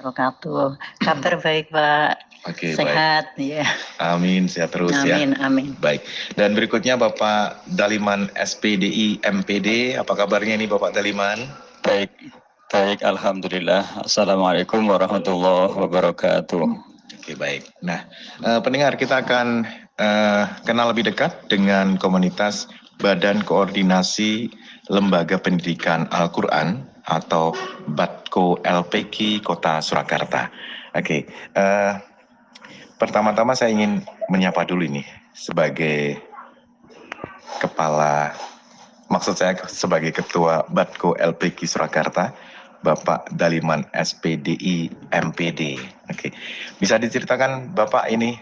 wabarakatuh. Kabar baik, Pak. Oke, sehat, baik. ya. Amin, sehat terus ya. Amin, amin. Baik. Dan berikutnya Bapak Daliman SPDI MPD. Apa kabarnya nih Bapak Daliman? Baik, baik. Alhamdulillah. Assalamualaikum warahmatullahi wabarakatuh. Oke, baik. Nah, pendengar, kita akan kenal lebih dekat dengan komunitas Badan Koordinasi Lembaga Pendidikan Al-Quran atau BADKO LPK Kota Surakarta. Oke, pertama-tama saya ingin menyapa dulu ini sebagai kepala, maksud saya sebagai ketua BADKO LPK Surakarta, Bapak Daliman SPDI MPD. Oke, bisa diceritakan Bapak ini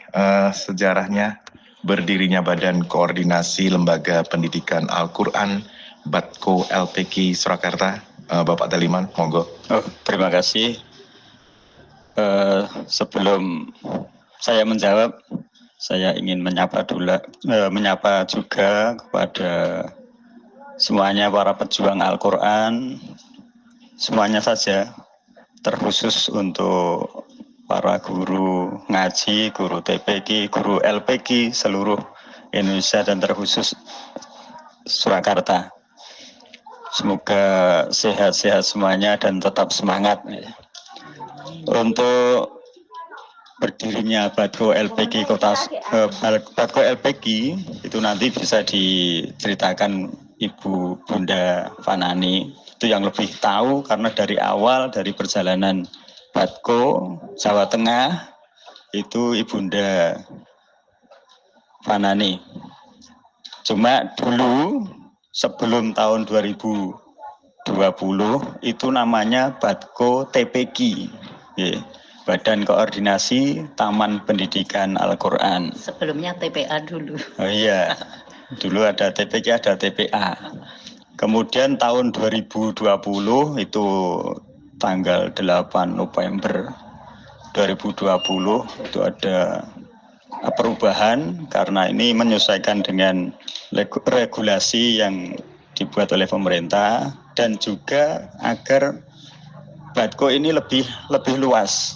sejarahnya berdirinya Badan Koordinasi Lembaga Pendidikan Al-Quran BADKO LPK Surakarta, Bapak Daliman, monggo. Oh, terima kasih. Sebelum saya menjawab, saya ingin menyapa juga kepada semuanya para pejuang Al-Quran, semuanya saja, terkhusus untuk para guru ngaji, guru TPK, guru LPK seluruh Indonesia dan terkhusus Surakarta. Semoga sehat-sehat semuanya dan tetap semangat. Untuk berdirinya BADKO LPK BADKO LPK itu nanti bisa diceritakan Ibu Bunda Fanani, itu yang lebih tahu karena dari awal dari perjalanan BADKO Jawa Tengah itu Ibunda Fanani. Cuma dulu sebelum tahun 2020 itu namanya BADKO TPK, Badan Koordinasi Taman Pendidikan Al-Quran. Sebelumnya TPA dulu. Oh iya, dulu ada TPK, ada TPA. Kemudian tahun 2020 itu tanggal 8 November 2020 itu ada perubahan karena ini menyesuaikan dengan regulasi yang dibuat oleh pemerintah dan juga agar BADKO ini lebih luas.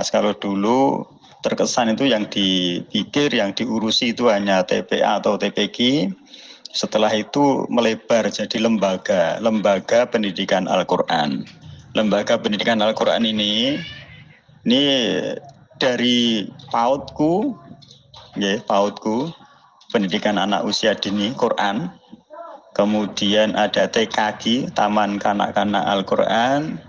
Kalau dulu terkesan itu yang dipikir, yang diurusi itu hanya TPA atau TPK. Setelah itu melebar jadi lembaga pendidikan Al-Quran. Lembaga pendidikan Al-Quran ini dari PAUDku, pendidikan anak usia dini Quran. Kemudian ada TKG, Taman Kanak-Kanak Al-Quran.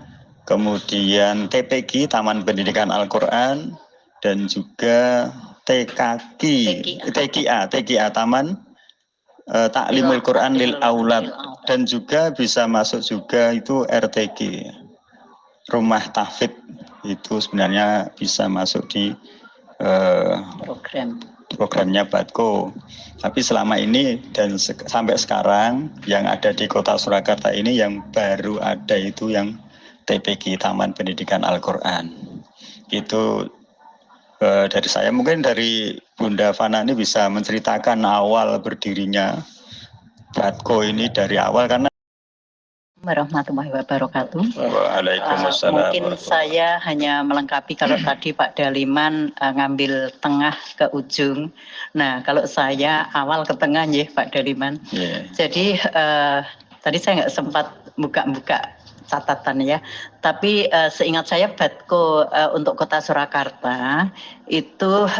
Kemudian TPG, Taman Pendidikan Al-Quran. Dan juga TKA, Taman Taklimul Quran lil Aulad. Dan juga bisa masuk juga itu RTG, Rumah Tahfidz, itu sebenarnya bisa masuk di programnya BADKO. Tapi selama ini dan sampai sekarang yang ada di Kota Surakarta ini yang baru ada itu yang TPG, Taman Pendidikan Al-Quran. Itu dari saya, mungkin dari Bunda Fana ini bisa menceritakan awal berdirinya BADKO ini dari awal karena Warahmatullahi wabarakatuh. Waalaikumsalam. Mungkin saya hanya melengkapi kalau tadi Pak Daliman ngambil tengah ke ujung. Nah, kalau saya awal ke tengah ya Pak Daliman. Yeah. Jadi tadi saya nggak sempat buka-buka catatan ya. Tapi seingat saya BADKO untuk Kota Surakarta itu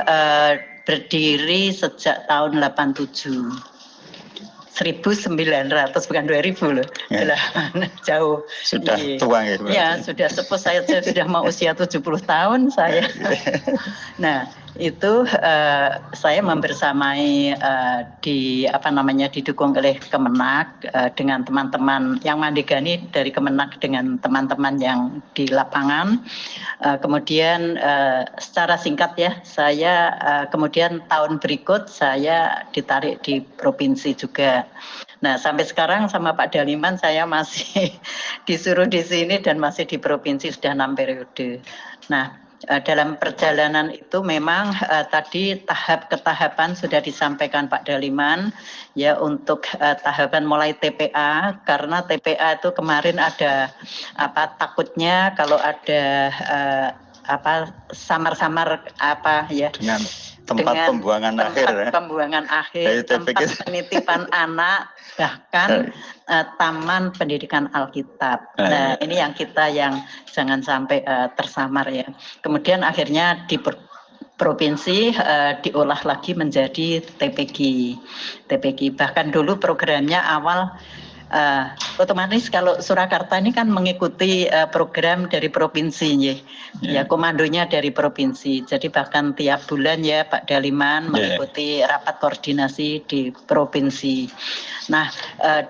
berdiri sejak tahun 87. 1900 bukan 2000 loh. Ya. Jauh. Sudah tua ya. Ya, sudah sepuh, saya sudah mau usia 70 tahun saya. Nah, itu saya membersamai didukung oleh Kemenak dengan teman-teman yang mandigani dari Kemenak dengan teman-teman yang di lapangan. Kemudian secara singkat ya, saya kemudian tahun berikut saya ditarik di provinsi juga. Nah, sampai sekarang sama Pak Daliman saya masih disuruh di sini dan masih di provinsi sudah 6 periode. Nah, dalam perjalanan itu memang tadi tahap ketahapan sudah disampaikan Pak Daliman ya, untuk tahapan mulai TPA, karena TPA itu kemarin ada takutnya kalau ada samar-samar ya dengan tempat pembuangan akhir, pembuangan akhir, tempat penitipan anak, bahkan taman pendidikan Alkitab. Nah, ini yang kita yang jangan sampai tersamar ya. Kemudian akhirnya di provinsi diolah lagi menjadi TPG. Bahkan dulu programnya awal otomatis kalau Surakarta ini kan mengikuti program dari provinsi ya, komandonya dari provinsi. Jadi bahkan tiap bulan ya Pak Daliman mengikuti rapat koordinasi di provinsi. Nah,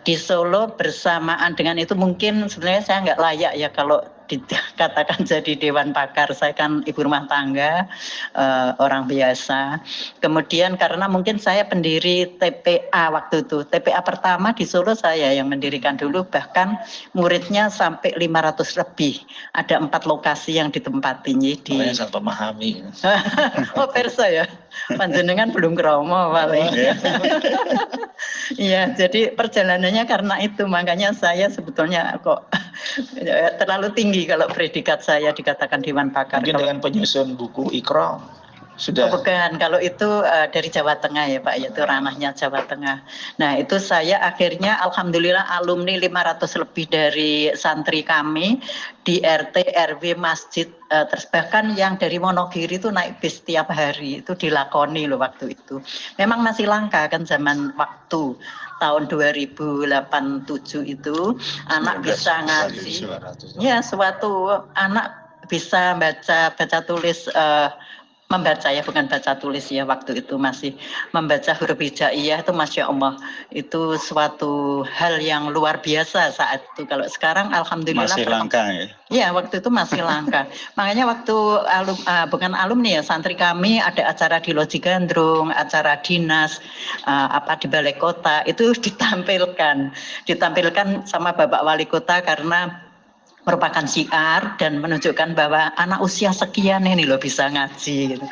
di Solo bersamaan dengan itu mungkin sebenarnya saya nggak layak ya kalau dikatakan jadi dewan pakar. Saya kan ibu rumah tangga, orang biasa. Kemudian karena mungkin saya pendiri TPA waktu itu, TPA pertama di Solo saya yang mendirikan dulu, bahkan muridnya sampai 500 lebih. Ada 4 lokasi yang ditempatinya di. Saya memahami. Oh, persa ya, panjenengan belum kromo paling. Iya, jadi perjalanannya karena itu, makanya saya sebetulnya kok terlalu tinggi kalau predikat saya dikatakan dewan pakar. Mungkin dengan penyusun buku Iqra sudah. Oh, bukan, kalau itu dari Jawa Tengah ya Pak, yaitu ranahnya Jawa Tengah. Nah, itu saya akhirnya alhamdulillah alumni 500 lebih dari santri kami di RT, RW, masjid, terus bahkan yang dari Wonogiri itu naik bis tiap hari, itu dilakoni loh waktu itu. Memang masih langka kan zaman waktu tahun 2008-7 itu anak bisa ngaji. Ya, suatu anak bisa baca tulis, membaca ya, bukan baca tulis ya, waktu itu masih membaca huruf hijaiyah itu Masya Allah, itu suatu hal yang luar biasa saat itu. Kalau sekarang alhamdulillah masih langka ya. Ya, waktu itu masih langka. Makanya waktu bukan alumni ya, santri kami ada acara di Loji Gandrung, acara dinas di balai kota, itu ditampilkan sama Bapak Wali Kota karena merupakan syiar dan menunjukkan bahwa anak usia sekian ini loh bisa ngaji gitu.